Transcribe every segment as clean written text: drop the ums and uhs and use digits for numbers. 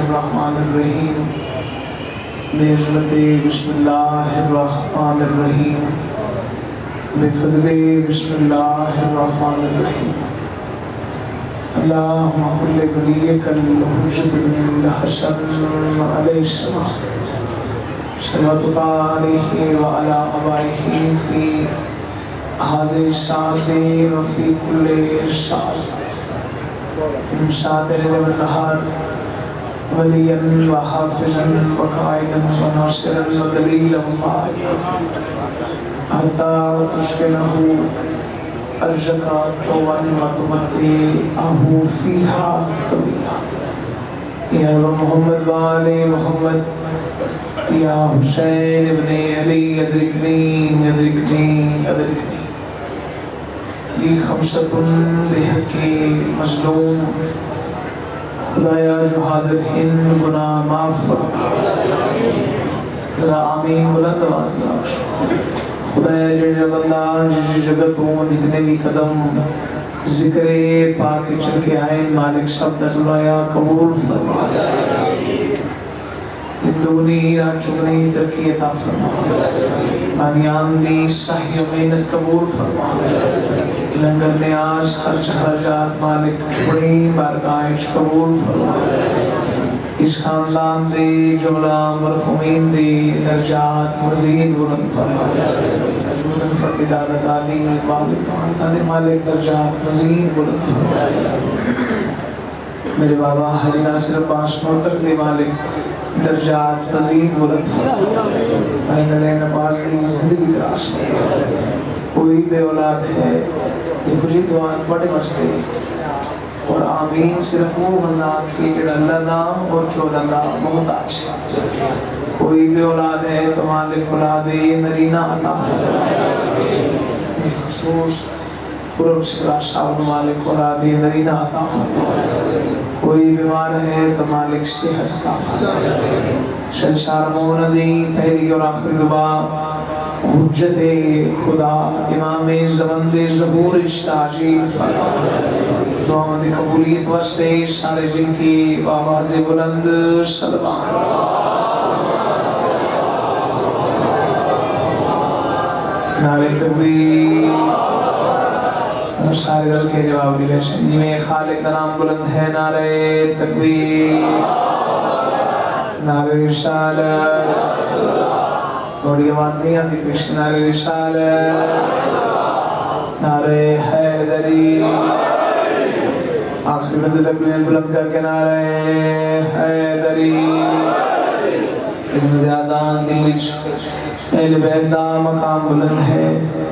الرحمن الرحیم بعزت بسم اللہ الرحمن الرحیم بفضل بسم اللہ الرحمن الرحیم اللہم کل ولیک الحجت بن الحسن علیہ السلام صلواتک علیہ وعلی آبائہ فی حاضر الساعت وفی کل ساعت من ساعت اللیل والنہار ولیا وحافظا وقائدا وناصرا ودلیلا ومعینا حتی تسکنہ ارضک طوعا وتمتعہ فیہا طویلا یا رب محمد وآل محمد یا حسین ابن علی ادرکنی ادرکنی ادرکنی لی خمسۃ بحق مظلوم خدایا جو حاضر ہند گناہ معاف فرما ذرا آمین بلند آواز بخش خدایا جڑے بندہ جس جگت ہوں جتنے بھی قدم ذکر پاک چل کے آئے مالک سب دلوایا قبول فرما زندگی رات چگنی ترقی عطا فرما بانیان دی صحیح محنت قبول فرما لنگر نیاز خرچ خرجات مالک بڑی بارگاہش قبول فرما اس خاندان دے جملہ مرحومین دے درجات مزید بلند فرما اجمل فتح دادا دادی مالک تانے مالک درجات مزید بلند فرما میرے بابا حجی ناصر عباس محترم دے مالک درجات مزید بلند فرما آئین علیہ نباز دی زندگی دراز کوئی بے اولاد ہے یہ خوشی دعا بڑے مستے اور آمین صرف وہ بندہ آکھی جڑا اللہ دا اور جو اللہ محتاج ہے کوئی بے اولاد ہے تو مالک اولاد نرینہ عطا خصوص خرم سکرہ صاحب مالک اولاد نرینہ عطا کوئی بیمار ہے تو مالک صحت عطا شنشار موندی پہلی اور آخری دعا حجت خدا امام زمن دے ظہور اشتاجیل فرما دعاوں دی قبولیت واسطے سارے جن کی آواز بلند صلوات نعرہ تکبیر سارے رل کے جواب دلے جن میں خالق کا نام بلند ہے نعرہ تکبیر نعرہ رسالت تھوڑی آواز نہیں آتی پیش نعرہ رسالت نعرہ حیدری آخری بندے تک میں بلند کر کے نعرہ حیدری اتنی زیادہ دلچ اہل بیت دا مقام بلند ہے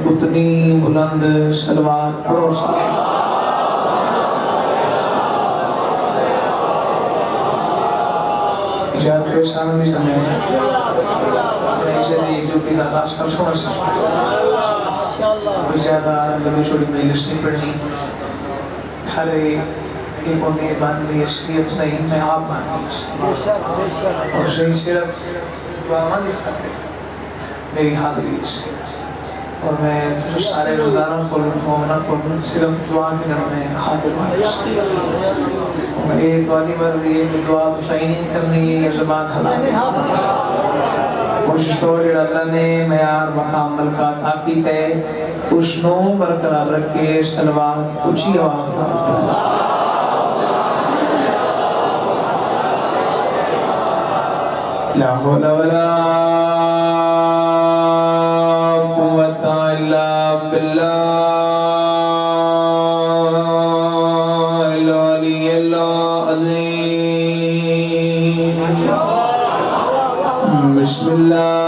اتنی بلند صلوات پڑھو اجازت کے سامنے بھی سمجھے ایسے نہیں ڈیوٹی کا خاص کر سمجھ سکتا کوئی زیادہ لمبی چھوڑی مجلس نہیں پڑھنی ہر ایک ہونے باندھی اصلیت نہیں میں آپ باندھی اور صحیح صرف دعا دکھاتے میری حاضری سے اور میں جو سارے رضداروں کو مومنہ کو صرف دعا کے نام میں حاضر ہوں میں دعا نہیں بڑھ رہی ہے کہ دعا تو صحیح نہیں کرنی ہے یہ زبان حلال کوشش کرو جڑا اللہ نے معیار مقام ملکہ تاقیت ہے اس نو برقرار رکھ کے صلوات اچھی آواز لا حول ولا قوة الا بالله العلي العظيم بسم الله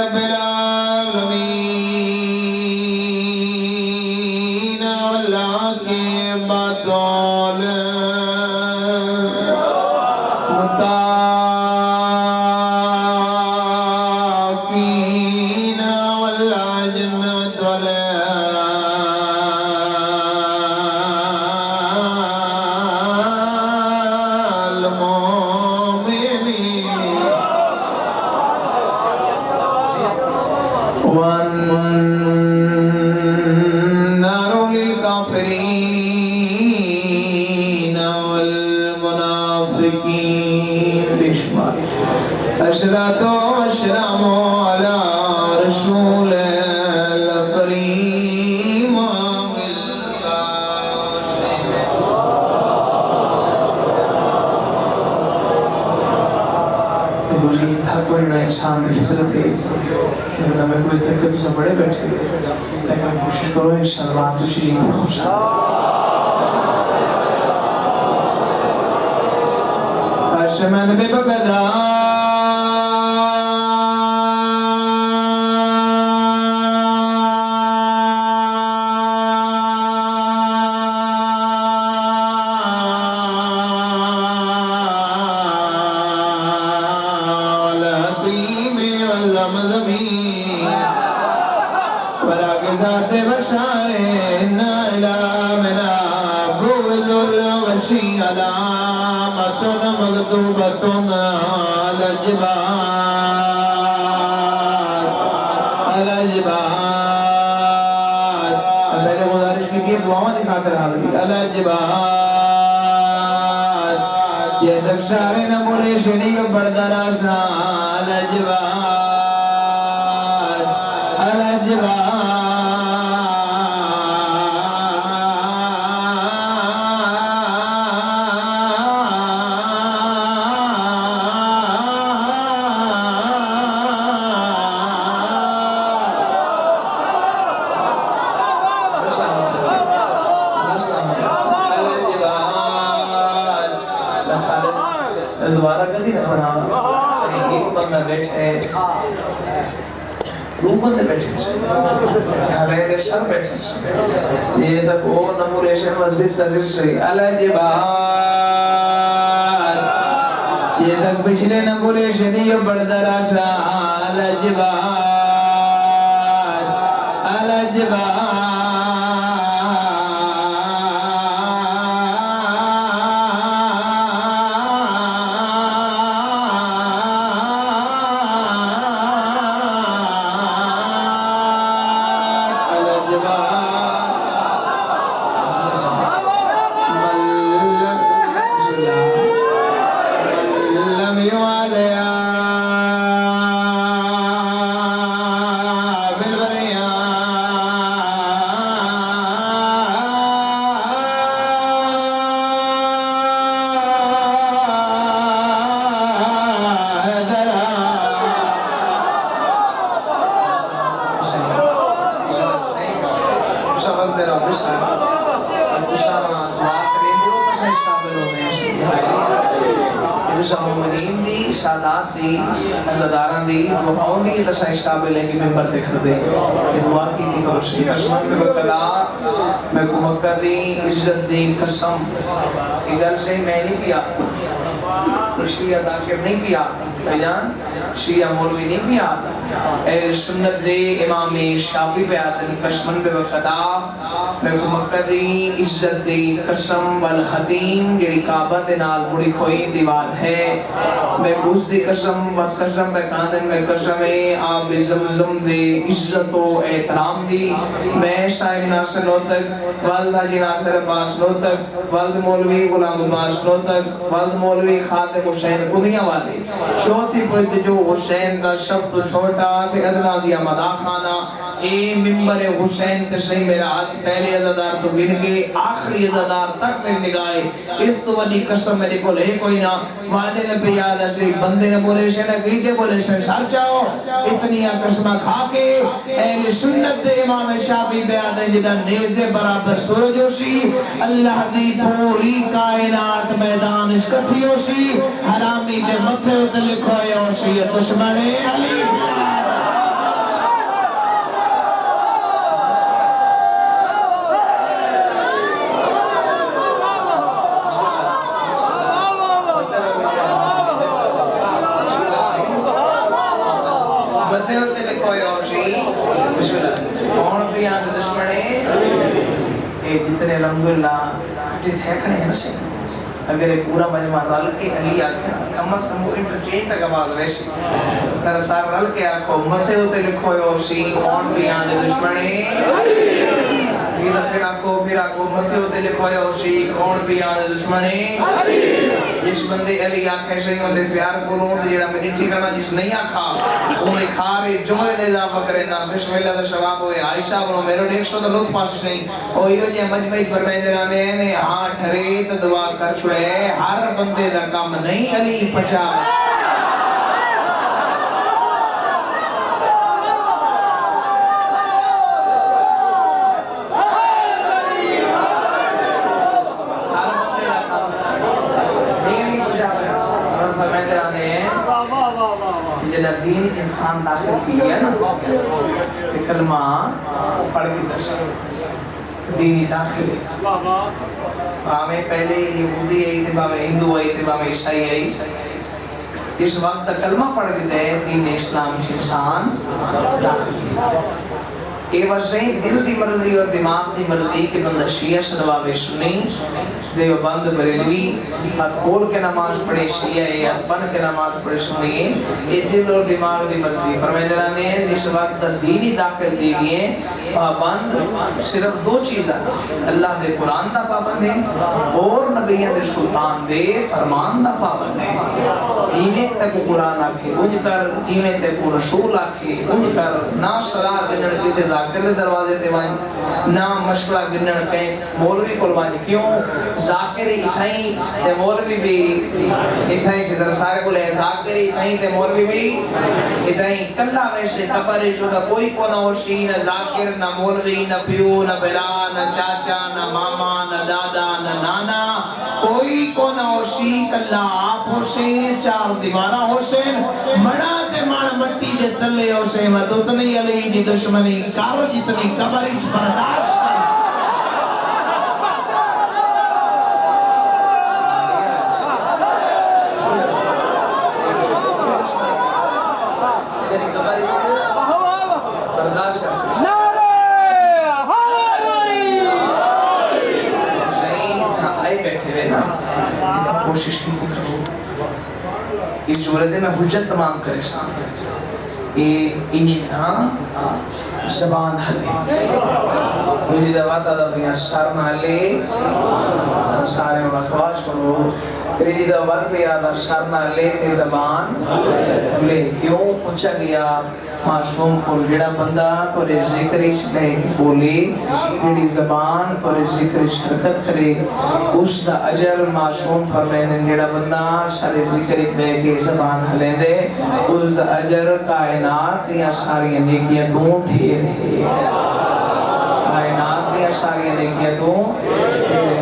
رب العالمين العربين والعجمة والمؤمنين والنار للكافرين والمنافقين بشمال أشرة والسلام على رسول الكريم بالقاسم مجھے تھک پڑ رہا ہے انسان کی فطرت ہے کہ میں کوئی دقت سے بڑے بیٹھے لیکن کوشش کرو انشاءاللہ تو شریف أشمن ببغداد وراقدات بشائن إلى منا بوذ الوشي علامة مكتوبة على الجبال على الجبال پہلے گزارش کی تھی دعاؤں دکھاتے رہا على الجبال یہ دکشار نمولی شنی بردراشا على الجبال على الجبال دوبارہ کدی نہ پڑھا ایک بندہ بیٹھے دو بندے بیٹھے ہمیں سب بیٹھے یہ تک وہ نمولیشن مسجد تذیر سے الجبال یہ تک پچھلے نمولیشن یہ بردراشا الجبال الجبال مومنین دی سادات دی عزداران دی دعاؤں دی تسائش قابل ہے کہ ممبر دیکھ دے دعا کی دی کرشی قسمت میں بکلا میں کو مکہ دی عزت دی قسم ادھر سے میں نہیں کیا شیعہ ذاکر نہیں کیا بیان شیعہ مولوی نہیں کیا اہل سنت دے امام شافی پہ آتے قسمن پہ بخدا میں کو مکہ دی عزت دی قسم والحدیم جڑی کعبہ دے نال بڑی کھوئی دیوار ہے میں بوس دی قسم قسم پہ کاندن میں قسم آب زمزم دے عزت و احترام دی میں صاحب ناصر نوتک والد حاجی ناصر عباس نوتک والد مولوی غلام عباس نوتک والد مولوی خاتم حسین قدیاں والے چوتھی پوچھتے جو حسین دا شبد چھوٹا تھے ادنا دیا مدا خانہ اے ممبر حسین تشریح میرا ہاتھ پہلے عزدار تو گن کے آخری عزدار تک میں نگائے اس تو بڑی قسم میرے کو لے کوئی نہ وعدے نے پہ یاد ایسے بندے نے بولے شنہ گیتے بولے شنہ سار چاہو اتنی قسمہ کھا کے اہل سنت دے امام شافی بیان ہے جدہ نیزے برابر سورجوشی اللہ دی پوری کائنات میدان اس کٹھیوشی حرامی دے متھے تے لکھو یوشی دشمن علی ہوتے لکھو یوشی بسم اللہ کون بھی آن دشمنے اے جتنے الحمدللہ کٹے تھے کھڑے ہیں سے اگر ایک پورا مجمع رل کے علی آکھیں کم از کم وہ انٹرچینج تک آواز ویسی تر صاحب رل کے آکھو متے ہوتے لکھو یوشی کون بھی آن دشمنے پھر آکھو متے ہوتے لکھو یوشی کون بھی آن دشمنے جس بندے علی آنکھیں سے ہوتے پیار کروں تو جڑا میری ٹھیکانا جس نہیں آنکھا انہیں کھارے جملے نے اضافہ کرے نا بسم اللہ دا شواب ہوئے عائشہ بنو میرے دیکھ سو تو لطف آسش نہیں اور یہ جو مجمعی فرمائیں درانے نے آٹھ ریت دعا کر چھوڑے ہر بندے دا کام نہیں علی پچا جنہا دین انسان داخل کیا نا کلمہ پڑھ کے درشن دینی داخل ہے ہمیں پہلے یہودی آئی تھے ہمیں ہندو آئی تھے ہمیں عیسائی آئی اس وقت کلمہ پڑھ کے دے دین اسلام انسان داخل کیا یہ وجہیں دل دی مرضی اور دماغ دی مرضی کہ بندہ شیعہ صلواب سنی دیو بند بریلوی ہاتھ کھول کے نماز پڑھے شیعہ ہاتھ بن کے نماز پڑھے سنیے یہ دل اور دماغ دی مرضی فرمائے دلانے ہیں جس وقت دینی داخل دی گئے پابند صرف دو چیزیں اللہ دے قرآن دا پابند ہے اور نبیان دے سلطان دے فرمان دا پابند ہے ایمیں تک قرآن آکھے انج کر ایمیں تک رسول آکھے انج کر نا صلاح بنر کسی ذاکر دے دروازے تے وائیں نا مشکلہ گرنر کہیں مولوی قربانی کیوں ذاکر اتھائیں تے مولوی بھی اتھائیں سے در سارے بولے ذاکر اتھائیں تے مولوی بھی اتھائیں کلہ میں سے کپرے چودا کوئی کو نہ ہوشی نہ ذاکر نہ مولوی نہ پیو نہ بلا نہ چاچا نہ ماما نہ دادا نہ نانا کوئی کو نہ ہوشی کلہ آپ حسین چار دیوانہ حسین مڑا تے مار مٹی دے تلے حسین ودتنی علی دی دشمنی کارو جتنی کبریچ برداشت کوشش کی اس صورت میں حجت تمام کرے زبان حلے مجھے دواتا دا بھیاں سر نہ لے سارے مخواج کرو تیری دوار پہ آدھا سر نہ لے تے زبان لے کیوں پوچھا گیا معصوم کو جڑا بندہ تورے ذکر اس میں بولے جڑی زبان تورے ذکر شرکت کرے اس دا اجر معصوم فرمائنے جڑا بندہ سارے ذکر میں کے زبان ہلے دے اس دا اجر کائنات دیا ساری نیکیاں تو ڈھیر ہے کائنات دیا ساری نیکیاں تو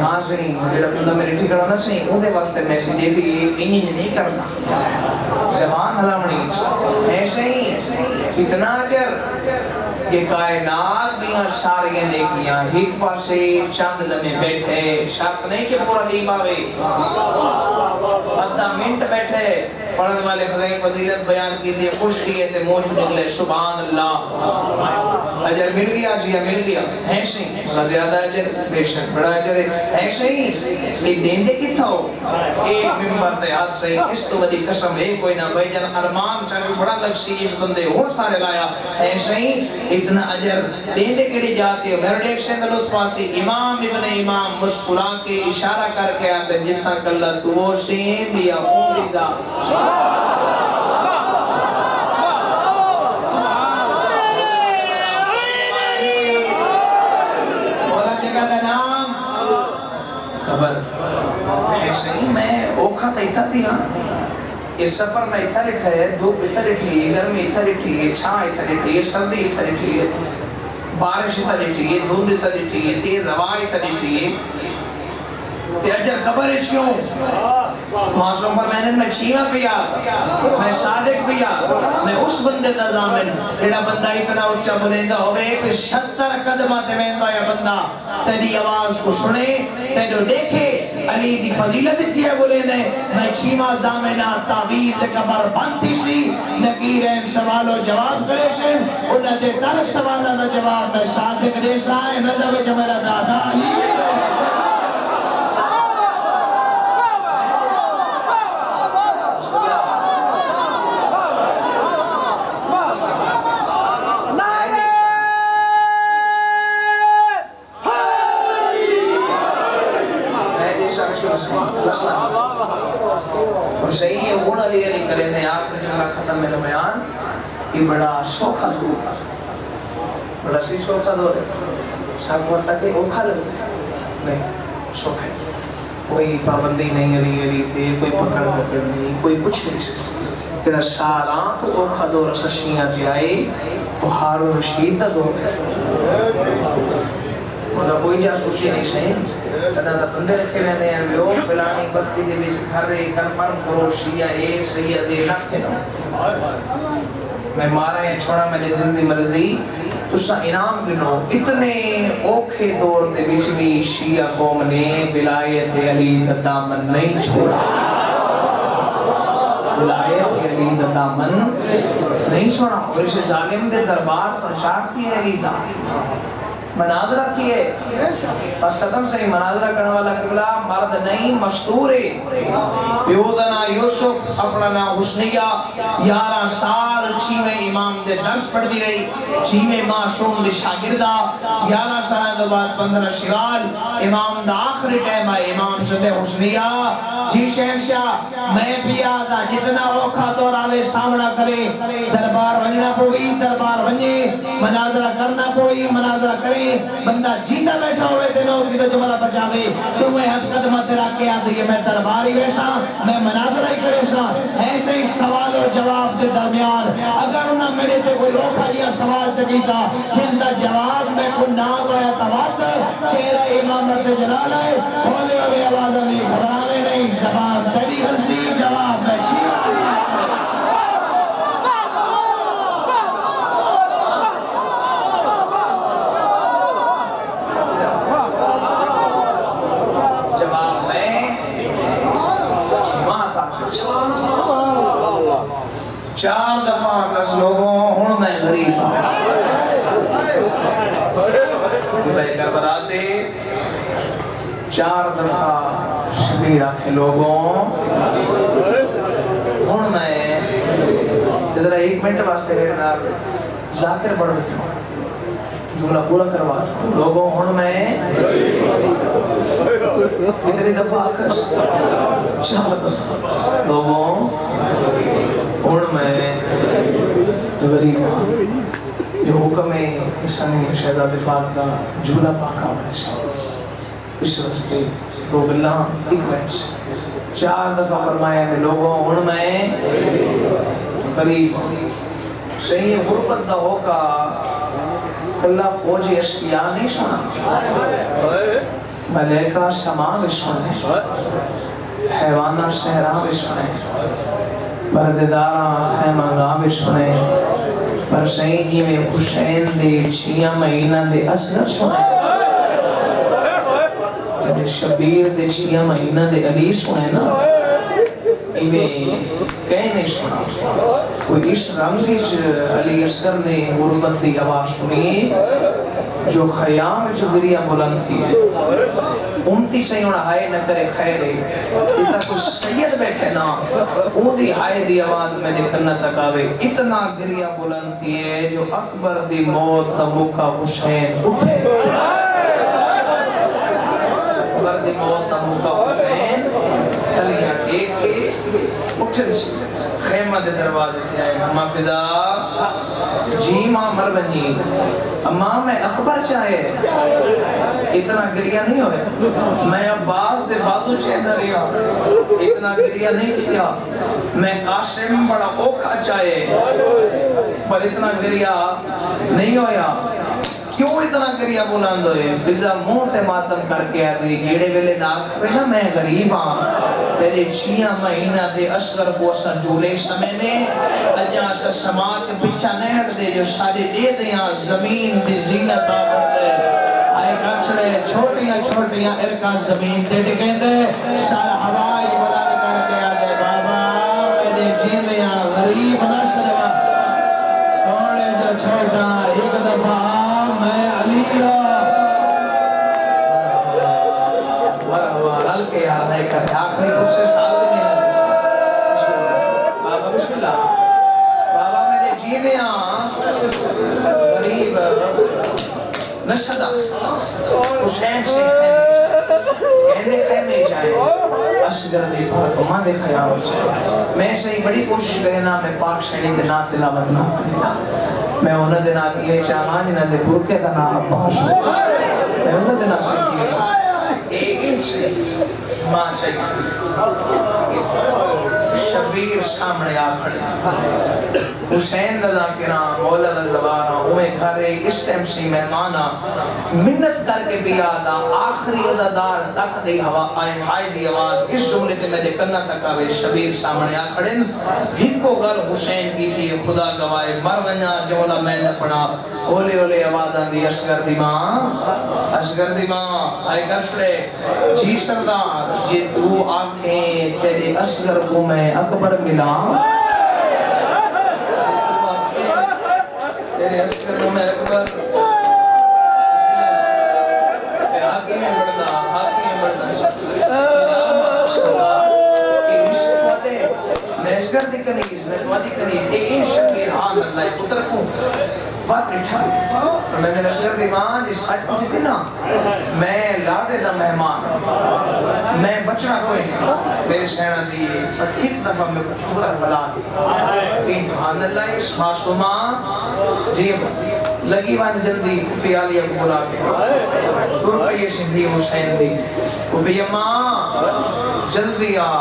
ہاں صحیح جڑا بندہ میرے ٹھکڑا نہ صحیح اندھے واسطے میسیج یہ بھی انہیں نہیں کرنا زبان ہلامنی ایسے ہی اتنا اجر کہ کائنات دیاں ساریاں نیکیاں ایک پاسے چند لمحے بیٹھے شرط نہیں کہ پورا لیب آوے آدھا منٹ بیٹھے پڑھنے والے فضیلت بیان کی دیئے خوش کیے تے موج نکلے سبحان اللہ اجر مل گیا جیا مل گیا ایسے ہی زیادہ اجر بیشک بڑا اجر ایسے ہی ایک دیندے کی تھا ہو ایک ممبر تے آج سے اس تو بدی قسم ایک کوئی نہ بھائی جن ارمان چاہے بڑا لگسی اس بندے اور سارے لایا ایسے ہی اتنا اجر دیندے کڑی جاتے ہو میرے ایک سے لطف واسی امام ابن امام مسکرا کے اشارہ کر کے آتے جتنا کلہ تو سین یا اون دیزا بولا جگہ دا نام قبر ایسے ہی میں اوکھا تیتا دیا اس سفر میں اتھا لٹھا ہے دھوپ اتھا لٹھی ہے گرمی اتھا لٹھی ہے چھاں اتھا لٹھی ہے سردی اتھا لٹھی ہے بارش اتھا لٹھی ہے دھوند اتھا لٹھی ہے تیز ہوا اتھا لٹھی ہے تے اجر قبر اچ کیوں معصوم فرمائنے میں چھیمہ پیا میں صادق پیا میں اس بندے دا ضامن جڑا بندہ اتنا اچھا بنیندہ ہوئے کہ 70 قدمہ تے ویندہ یا بندہ تیری آواز کو سنے تیرے دیکھے علی دی فضیلت کیا بولے نے میں چیما زامنہ تعویز قبر بنتی سی نکیر این سوال و جواب کرے سے انہاں دے تلک سوالہ دا جواب میں صادق دے سائے نظر جمعہ دادا علی اور صحیح ہے وہ علی علی کرے نے آخر جملہ ختم میں بیان یہ بڑا سوکھا دور بڑا سی سوکھا دور ہے سب وقت کہ اوکھا لگتا نہیں سوکھا ہے کوئی پابندی نہیں علی علی پہ کوئی پکڑ پکڑ نہیں کوئی کچھ نہیں سکتا تیرا سارا تو اوکھا دور سشیاں جائے تو ہارون رشید دا دور ہے مطلب کوئی جاسوسی نہیں سہیں کہنا تھا بندے رکھے رہنے ہیں لوگ فلانی بستی دے بیچ گھر رہے کنفرم کرو شیعہ اے سید اے نہ کہنا میں مارا یا چھوڑا میں نے زندگی مرضی تو سا انعام گنو اتنے اوکھے دور دے بیچ بھی شیعہ قوم نے ولایت علی دا دامن نہیں چھوڑا ولایت علی دا دامن نہیں چھوڑا اور اسے ظالم دے دربار پر شاک کی ہے علی دا مناظرہ کیے بس قدم سے ہی مناظرہ کرنے والا قبلہ مرد نہیں مشہور ہے پیودنا یوسف اپنا نا حسنیہ 11 سال چیمے امام دے درس پڑھ دی رہی چیمے معصوم دے شاگردہ 11 سال دے بعد 15 شوال امام دا آخری ٹائم ہے امام صدے حسنیہ جی شہنشاہ میں پیا دا جتنا اوکھا دور آوے سامنا کرے دربار ونجنا پوئی دربار ونجے مناظرہ کرنا پوئی مناظرہ کرے بندہ جیتا بیٹھا ہوئے دنوں کی تو جملہ بچاوے تو میں حد قدمہ تیرا کیا دیئے میں درباری ویسا میں مناظرہ ہی کرے سا ایسے ہی سوال و جواب دے درمیان اگر انہاں میرے تے کوئی روکھا دیا سوال چکیتا جس دا جواب میں کو نام ہویا توات چہرہ امامت جلال ہے کھولے ہوئے آوازہ نہیں گھبرانے نہیں زبان تیری ہنسی جواب میں چھیرا چار دفعہ کس لوگوں ہون میں غریب بھائی کربلا دے 4 دفعہ شبیر آکھے لوگوں ہون میں جدرہ 1 منٹ واسطے میرے نار ذاکر بڑھ بیٹھا جملہ پورا کروا لوگوں ہون میں کتنی دفعہ آکھر 4 دفعہ لوگوں ہون میں غریب یہ حکم ہے اسانی شہزاد پاک کا جھولا پاکا ہونے سے اس رستے 2 بلّہ 1 منٹ سے 4 دفعہ فرمایا کہ لوگوں ہون میں غریب صحیح غربت دا ہوکا اللہ فوجی اشکیاء نہیں سنا ملیکہ سما بھی سنے حیوانہ صحرا بھی سنے پردیدارہ خیمہ گاہ بھی سنے پر سیدی میں حسین دے 6 مہینہ دے اصغر سنے شبیر دے 6 مہینہ دے علی سنے نا ایویں کہیں نہیں سنا کوئی اس رمزی علی اصغر نے غربت دی آواز سنی جو خیام جو گریہ بلند تھی ہے امتی سے انہا ہائے نہ کرے خیر ہے اتنا کوئی سید بیٹھے نا وہ دی ہائے دی آواز میں نے کرنا تکاوے اتنا گریہ بلند تھی ہے جو اکبر دی موت تبوکا حسین اٹھے اکبر دی موت تبوکا حسین تلیاں ٹیک کے اٹھن سے خیمہ دے دروازے جائے ہمہ فضا جی ماں مر بنی اماں میں اکبر چاہے اتنا گریہ نہیں ہوئے میں عباس دے بازو چہنہ رہا اتنا گریہ نہیں کیا میں قاسم بڑا اوکھا چاہے پر اتنا گریہ نہیں ہویا کیوں اتنا گریہ بلند ہوئے فضا منہ تے ماتم کر کے آدھی گیڑے ویلے ناک کھڑے نا میں غریب ہاں تیرے 6 مہینہ دے اصغر کو اسا جولے سمے نے اجا اسا سماج کے پچھا نہیں ہٹ دے جو سارے دے دیاں زمین دے زینت آبر دے آئے کچھڑے چھوٹیاں چھوٹیاں ارکا زمین دے ڈگیندے سارا ہوائی بلند کر کے آدھے بابا میرے جیمیاں غریب نہ سلوا توڑے جو چھوٹا ایک دفعہ میں علی رل کے یاد ہے کرتے آخری کچھ سے سال دنے بابا بسم اللہ بابا میرے جیمیاں غریب نشدہ حسین سے خیمے خیمے جائیں اصغر دی پاک ماں دے خیام جائیں میں سے ہی بڑی کوشش کرے نا میں پاک شہنی دے نا تلاوت نہ کرنا میں انہوں دے نا کیے چاہاں جنہ دے برکے دا نا عباس ہو میں انہوں دے نا سے کیے چاہاں ایک سے ماں چاہیے شبیر سامنے آ کھڑے حسین دا ذاکرہ مولا دا زبانہ اوے گھرے اس ٹائم سی مہمانہ منت کر کے بھی آدھا آخری عزادار تک دی ہوا آئے ہائی دی آواز اس جملے تے میں دے کرنا تک آوے شبیر سامنے آ کھڑے ہن کو گل حسین کی دی خدا گوائے مر ونیا جولا میں نے پڑھا اولے اولے آواز آندی اصغر دی ماں آئے گفڑے جی سردار یہ دو آنکھیں تیرے اصغر کو میں اکبر ملا تیرے اصغر کو میں اکبر آگے میں بڑھتا میں اصغر دی کنیز میں وادی کنیز این شکیر آن اللہ پتر کو بات رٹھا میں نے اصغر دی ماں جس ساتھ پوچھی تھی نا میں لازے دا مہمان میں بچنا کوئی نہیں میرے سینہ دی ایک دفعہ میں پتر بلا دی سبحان اللہ اس معصومہ جی لگی وان جلدی پیالی اب بلا کے دور پئیے سندھی حسین دی وہ بھی اماں جلدی آ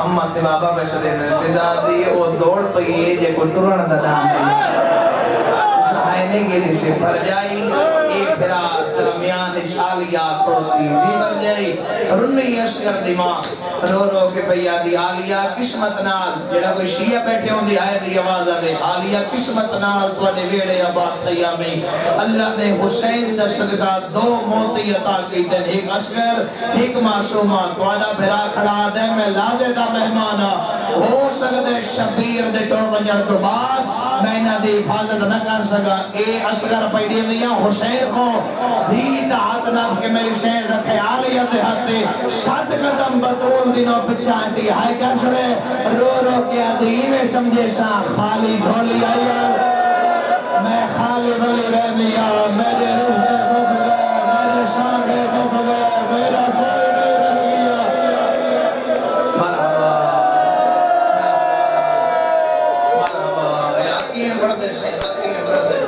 اماں تے بابا بیسا دینا بزادی وہ دوڑ پئیے جے کو ٹرن دا نام دی آئینے کے لیے سے بھر جائی ایک پھرا درمیان شالیا کھوتی جی بھر جائی رنی اصغر دی ماں رو رو کے پیا دی آلیا قسمت نال جڑا کوئی شیعہ بیٹھے ہوں دی آئے دی آواز آگے آلیا قسمت نال تو نے ویڑے آباد تیامی اللہ نے حسین دا صدقہ دو موتی عطا کی دن ایک اصغر ایک معصومہ تو آنا پھرا کھڑا دے میں لازے دا مہمانا ہو سکتے شبیر دے ٹوڑ بنجر تو بعد میں نہ دی حفاظت نہ کر سکا اے اصغر پیدی میاں حسین کو دید ہاتھ نہ کہ میری شہر رکھے آلیت ہاتھے 7 قدم بطول دنوں پچھانتی ہائے کیا چھڑے رو رو کیا دی میں سمجھے سا خالی جھولی آیا میں خالی بلی رہ میاں میرے رشتے بک گئے میرے سانگے بک گئے میرا کوئی نہیں رہ گیا مرحبا یاقی میں بڑھتے سے یاقی میں بڑھتے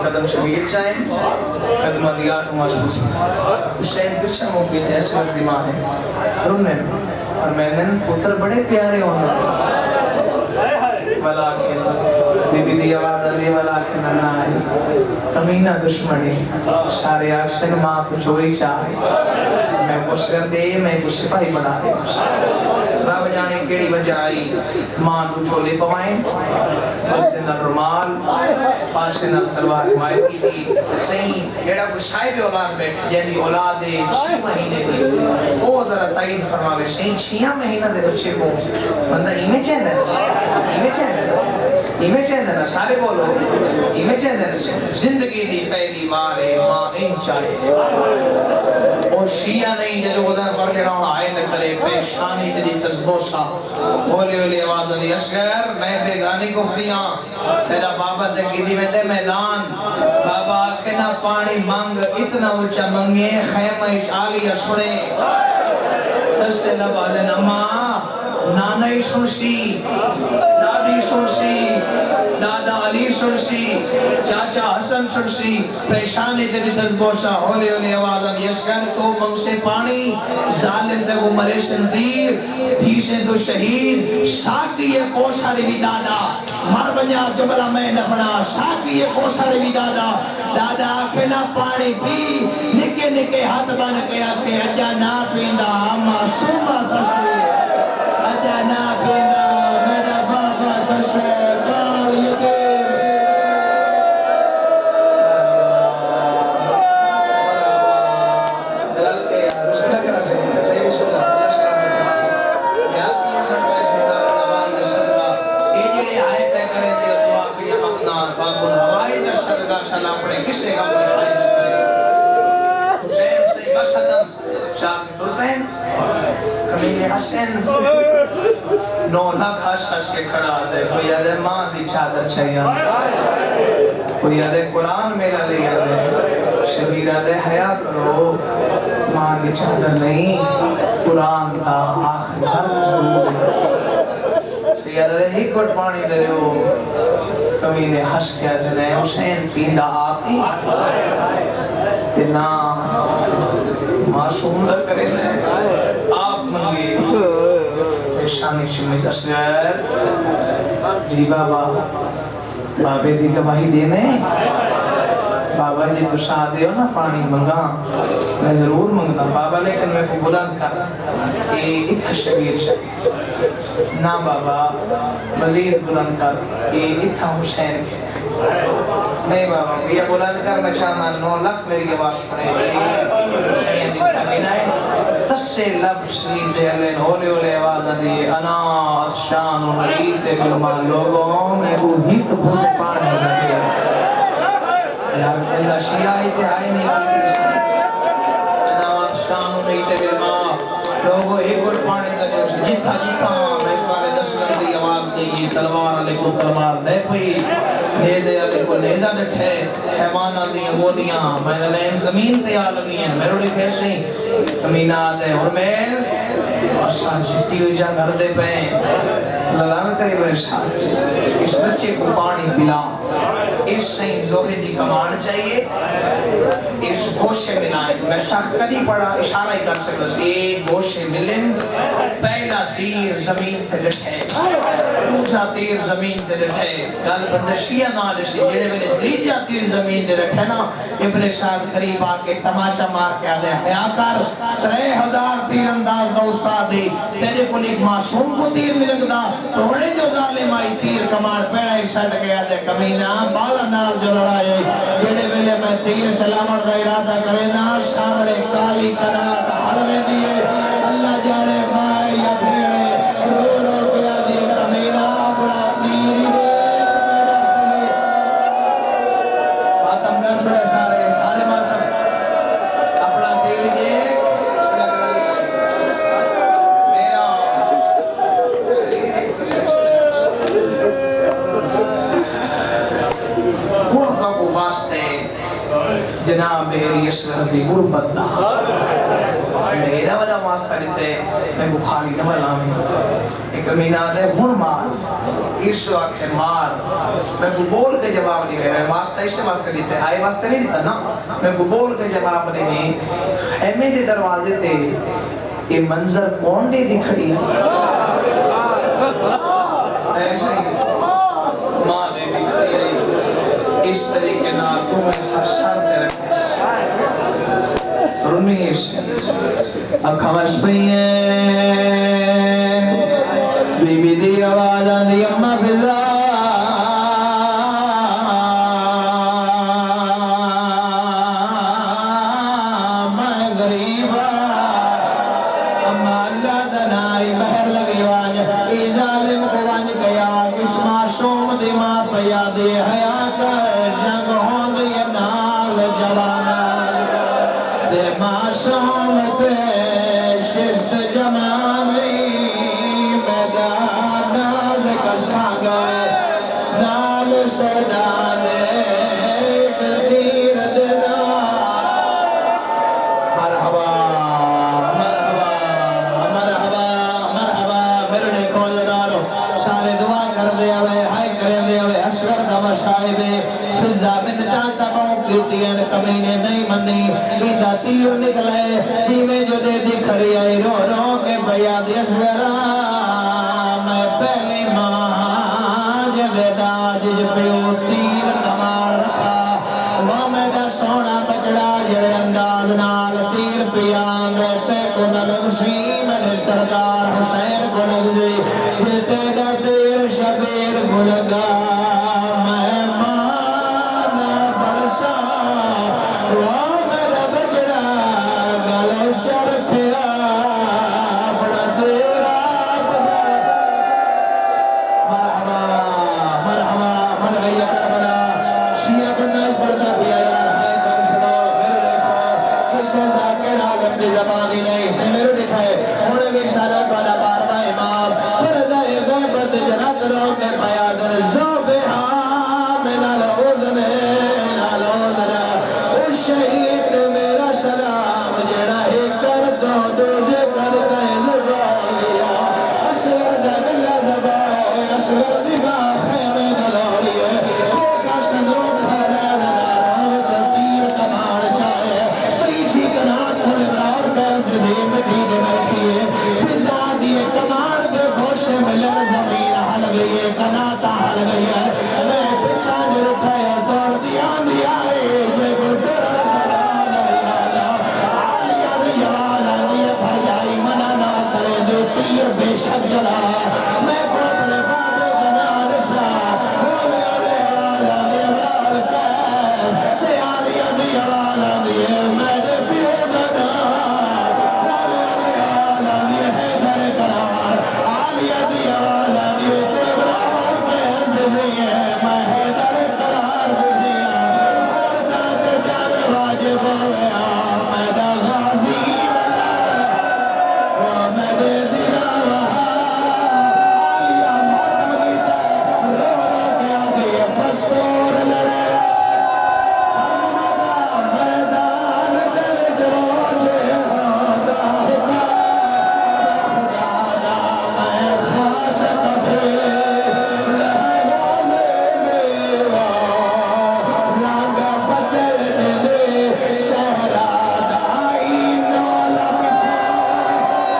قدم شبیر جائیں قدمہ دیار محسوس حسین پچھا موقع ایسے وقت دماغ ہے رونے اور میں نے پتر بڑے پیارے ہونے ولیکن بی بی دی آواز علی ولیکن اللہ آئی کمینہ دشمنی سارے آکسن ماں تو چوری چاہے میں کچھ کر دے میں کچھ سپاہی بنا دے رب جانے کیڑی وجہ آئی ماں تو چولے پوائیں اس دن رمال پاسے نہ تلوار حمایت کی تھی صحیح جیڑا کوئی صاحب اولاد بیٹھ یعنی اولاد 6 مہینے دی وہ ذرا تعین فرماوے صحیح 6 مہینہ دے بچے کو بندہ ایمیں چاہتا ہے سارے بولو ایمیں چاہتا ہے زندگی دی پہلی بارے ماں ان چاہے اور شیعہ نہیں جو خدا فرق رہا آئے نہ کرے پیشانی تیری تزبوسا ہولی ہولی آواز دی اصغر میں بیگانی گفتیاں تیرا بابا دکی دی میں دے میدان بابا کنا پانی مانگ اتنا اچھا منگے خیمہ آلی اسڑے اس سے لبا لینا ماں نانائی سنسی دادی سنسی دادا علی سنسی چاچا حسن سنسی پیشانی تیری تزبوسا ہولی ہولی آوازاں یسکر تو منگ سے پانی ظالم تے وہ مرے سندیر تھی سے تو شہید ساکی یہ کوساری بھی دادا مر بنیا جبلہ میں نبنا ساکی یہ کوساری بھی دادا دادا کنا پانی پی نکے نکے نکے ہاتھ بن کے آکے اجا نہ پیندا معصومہ تسی اجا نہ پیندا میرا بابا تسے کال یتیم کسے کا حسین سے بس ختم شاہ دربین کمینے حسین نو لاکھ ہس ہس کے کھڑا دے کوئی آدھے ماں دی چادر چاہیے کوئی آدھے قرآن میرا لے آدھے شبیر آدھے حیاء کرو ماں دی چادر نہیں قرآن دا آخر ضرور شبیر آدھے ہی کوٹ پانی دے ہو کمینے ہس کے آدھے حسین پیندہ آپی تینا معصوم در کرے لیں آپ منگی پیشانی شمیز اسگر جی بابا بابے دی گواہی دینے بابا جی تو شادی ہو نا پانی منگا میں ضرور منگتا بابا لیکن میں کو بلند کر کہ اتھا شبیر نا بابا مزید بلند کر کہ اتھا حسین کے نہیں بابا یہ بلند کر میں چاہنا 9 لاکھ میری آواز پڑے حسین اتھا گنائے تسے لب شریف دے اللہ ہولے ہولے آواز دی انا اتشان و مرید دے بلما لوگوں میں وہ ہت بھوٹ پانی لگے یار اللہ شیعہ اتحائی نہیں کی انا اتشان و مرید دے بلما لوگوں ایک اور پانی لگے جتھا جتھا میں کارے دسکر دی آواز دی تلوار علی کو تلوار دے پئی نیدے علی کو نیزہ ڈٹھے حیوانہ دی گولیاں میں نے زمین تے آ لگی ہیں میں روڑی کھیسیں کمینہ آدھے اور میل آسان جتی ہوئی جا گھر دے پہیں للان کرے میرے ساتھ اس بچے کو پانی پلا اس سین لوہے دی کمان چاہیے اس گوشے ملائیں میں شخص کدی پڑا اشارہ ہی کر سکتا ایک گوشے ملن پہلا تیر زمین تے لٹھے دوسرا تیر زمین تے لٹھے گل بندشیہ نہ لسی جڑے میں نے تیجا تیر زمین تے رکھے نا ابن صاحب قریب آکے تماچا مار کے آدھے حیاء کر 3000 تیر انداز دا استاد دی تیرے کو ایک معصوم کو تیر ملنگ دا تو بڑے جو ظالم آئی تیر کمار پیڑا ہی سٹ گیا دے کمینہ بالا نال جو لڑائے جڑے ویلے میں تیر چلامت دا ارادہ کرے نا سامنے کالی کنات حلوے دیئے اللہ جانے مائے یا پھیڑے رو رو گیا دیئے کمینہ بڑا تیری دے میرا سلی ماتم گن چھوڑے سارے ماتم اپنا تیری دے جناب میری اسلام دی غربت دا میرا والا واسطہ دیتے میں بخاری نہ والا میں ایک امینہ دے ہن مار اس وقت مار میں بول کے جواب نہیں میں واسطہ اسے واسطہ دیتے آئے واسطہ نہیں دیتا نا میں بول کے جواب نہیں خیمے دے دروازے تے یہ منظر کون دے دکھڑی ہے ایسا ہی ماں دے دکھڑی ہے اس طریقے نہ تمہیں ہر سر دے رکھے رمیش اکھوش پہیے بی بی دی آواز آندی اممہ فضا میں غریبا اممہ اللہ دنائی بہر لگی وانج ای ظالم کو وانج گیا کس معصوم دی ماں پیا دی حیات جنگ ہوند یہ نال جوانا دے معصوم تے شست جمانی میدان ناز کساگا نال سیدانے دیر دینا مرحبا مرحبا مرحبا مرحبا مرنے کو جنارو سارے دعا کر دے ہوئے ہائے کرے دے ہوئے اسور دوا شاہدے فضا من جانتا موقعی این کمینے نہیں منی بیدہ تیر نکلے دیمیں جو دے دی کھڑی آئی رو رو کے بیا دی اسورا میں پہلی ماں جدے دا جج پیو تیر نمار رکھا وہ میں دا سونا بچڑا جڑے انداز نہ قیامت کو نلغشی میرے سرکار حسین کو نلغی یہ تیرا دیر شبیر کو لگا میں مان برسا وہ میرا بجرا گل چرکھیا بڑا تیرا مرحبا مرحبا من گئی کربلا شیعہ بننا پڑتا دیا یار ہے کم سنو میرے دیکھو کسے ذاکر آدم کی زبانی نہیں سے میرے دکھائے انہیں بھی سارا پالا بارما امام پردہ غیبت جنات روک پیادر زوبہا من العودن العودن اس شہید میرا سلام جڑا ہی کر دو دوجہ کر دے لگا گیا اصغر زبیلہ زبائے اصغر زبا خیمے دلوری ہے کوکا صندوق کھانا لگا تیر کمان چاہے تیسی کنات کھولے براؤر کہتے دے مٹی دے بیٹھی ہے فضا دیے کمان دے گوشے ملن زمین حل گئی ہے کناتا حل گئی ہے میں پچھان رکھایا دوڑ دیا آئے یہ گھر کرانا یادا آلیا دیوانا دیے بھر جائی منع نہ کرے دے تیر بے شک جلا میں پوپلے بابے جنال سا بولے علی آلہ دیوال کہہ دے آلیا دیوانا دیے میں دے پیو گنا بولے علی آلہ دیے ہے در قرار آلیا دیوانا دیے دیوال کہہ دیے میں ہے در قرار دیا اور داد جان واجب ہویا میں دا غازی بنا میں دے دینا وہاں آلیا ماتم گیتا رو رو کے آگے پستور لڑے سرمدہ میدان دل چروجے ہوتا ہوتا خدا میں خاص کفے لہنوں میں دیوا رنگ بدل دے شہرہ دائی نولا جتے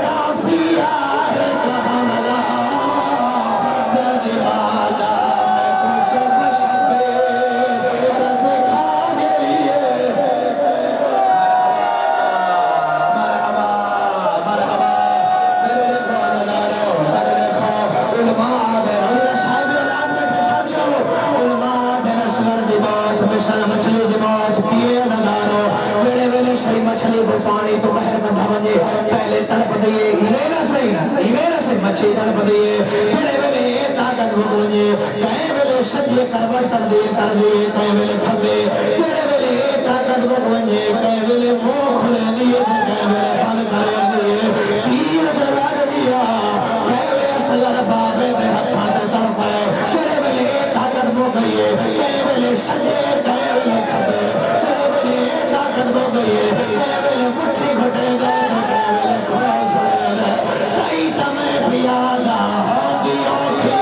کافی ہے حملہ پانی تو بہر میں دھونجے پہلے تڑپ دیئے ہیوے نہ سے مچھی تڑپ دیئے بڑے بڑے طاقت بھونجے کہیں بلے شدی کربر تبدیل کر دیئے کہیں بلے کھبے بڑے بڑے طاقت بھونجے کہیں بلے منہ کھلے دیئے کہیں بلے پھل کرے دیئے تیر دلگ دیا کہیں بلے اصغر بابے میں ہتھا دے تڑپ ہے بڑے بڑے طاقت بھونجے کہیں بلے شدی کہیں بلے کھبے بڑے بڑے طاقت بھونجے کہیں بلے مٹھی گھٹے گئے کہیں بلے کھوئے چھوڑے گئے کئی تمہیں پیادا ہوں دیوں کی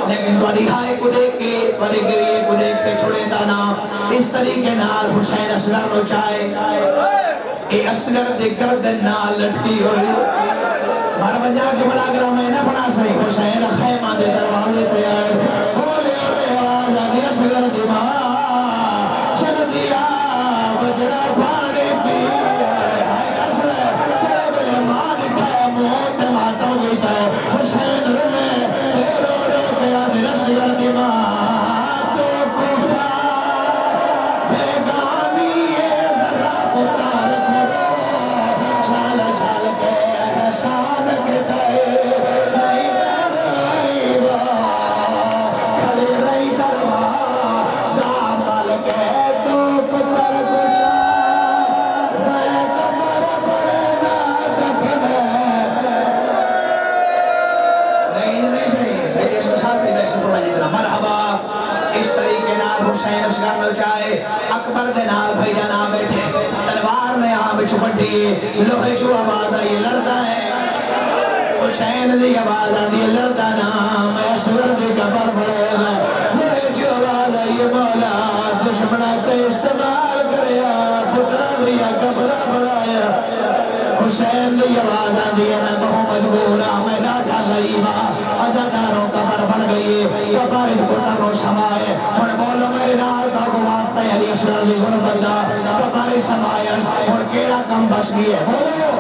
لیکن توڑی ہائے کو دیکھ کے توڑی گریے کو دیکھ کے چھوڑے دانا اس طریقے نال حسین اصغر نو چاہے اے اصغر دے گردن نال لٹکی ہوئی مار بجا جملہ گرہ میں نہ بنا سہی حسین خیمہ دے دروازے پہ آئے کھولے اڑے آجا دے اصغر دی ماں چل دیا بجڑا پانے پی ہائے کر سلے بڑے بڑے ماں دکھائے موت ماتم گئی تھے حسین رمے اکبر دے نال بھائی جان بیٹھے تلوار نے آ بچ پٹی لوہے جو آواز آئی لڑتا ہے حسین دی آواز آئی لڑتا نا میں سور دی قبر بڑے گا لوہے جو آواز آئی مولا دشمنہ سے استعمال کریا پترہ دیا قبر بڑھایا حسین دی آواز آئی ہے میں بہو مجبورا میں ڈاٹا گئی ماں عزاداروں قبر بڑھ گئی قبر قطر و سمائے اور بولو میرے نال کا کو واسطہ ہے علی اصغر دی غربت دا قبر سمائے اور کیڑا کم بس گئی ہے بولو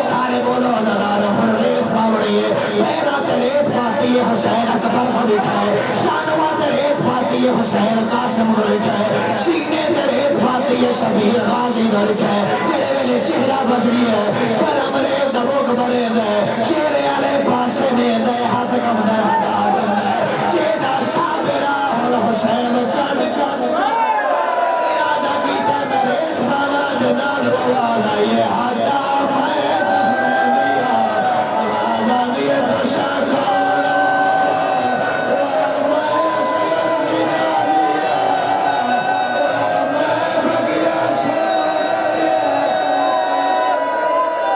سارے بولو عزاداروں اور ریت پاوڑی ہے میرا تے ریت پاتی ہے حسین قبر کو بٹھا ہے شانوہ تے ریت پاتی ہے حسین قاسم کو بٹھا ہے سینے تے ریت پاتی ہے شبیر غازی کو بٹھا ہے جڑے ویلے چہرہ بس گئی ہے پر امرے دبوک بڑے دے چہرے آلے پاسے دے دے ہاتھ کم دے ہٹا دے جیدہ صابرہ اور حسین کن ارادہ کیتے میرے اتبانا جنال والا یہ ہٹا میں دفنے دیا آوازہ دیئے تو شاکولا میں سیر دیا میں بگیا چھوڑے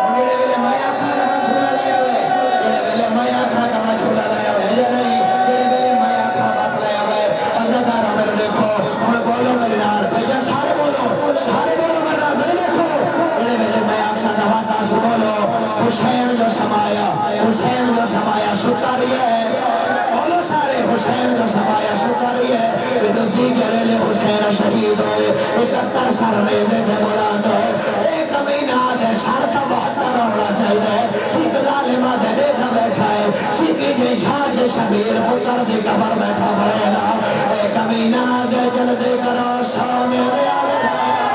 میرے ویلے مایا کھانا میں چھوڑا لائے ہوئے میرے ویلے مایا کھانا میں چھوڑا لائے ہوئے یا نہیں میرے ویلے مایا کھانا بات لائے ہوئے عزادارہ میرے دیکھو اور بولو میرے نار بھائیان سارے بولو میرے نار میرے دیکھو میرے ویلے مایا کھانا بات آسو بولو حسین جو سمایا ستا رہی ہے بولو سارے حسین جو سمایا ستا رہی ہے یہ تو دیگر لے حسین شہید ہوئے 71 سر میں دے مراد ہوئے ایک امینہ دے سر کا بہتر ہونا چاہیے ایک ظالمہ دے دیکھا بیٹھا ہے سیکی جی جھاڑ دے شبیر پتر دے قبر بیٹھا بڑے گا ایک امینہ دے جل دے کرو سامنے دے آلے بھایا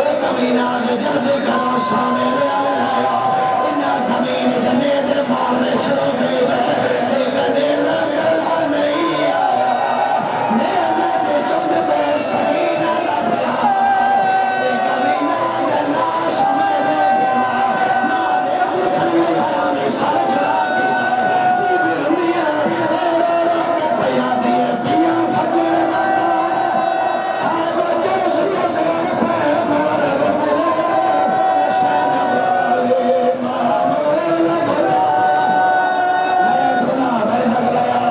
ایک امینہ دے جل دے کرو سامنے دے آلے بھایا انہا زمین جنے سے مارنے شروع گئی ہے ایک دیر کرنا نہیں آیا نیزے دے چود دے سمینہ لبھیا ایک امینہ دے لاش میں دے دینا نا دے جکھنے گھرہ میں سر جڑا دیتا بی برمیہ اے رو رو کے پیا دیئے پیا فجر ماتا ہائے بچر سیا سگان فائے مورد ملے شہد بولی معمول مدہ میں جھولا میں لگ لیا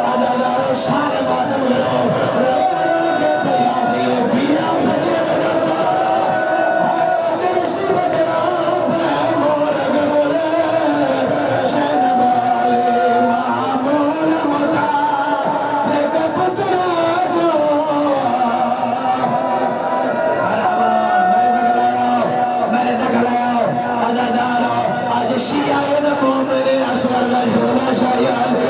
عدد سارے باتم لو رو رو کے پیا دیئے پیا فجر ماتا ہائے بچر سی بچرا فائے مورد ملے شہد بولی معمول مدہ دیکھ پترہ جو میں دیکھ لیا عزادارو آج شیعہ مومن اصغر کا جھولا چاہیے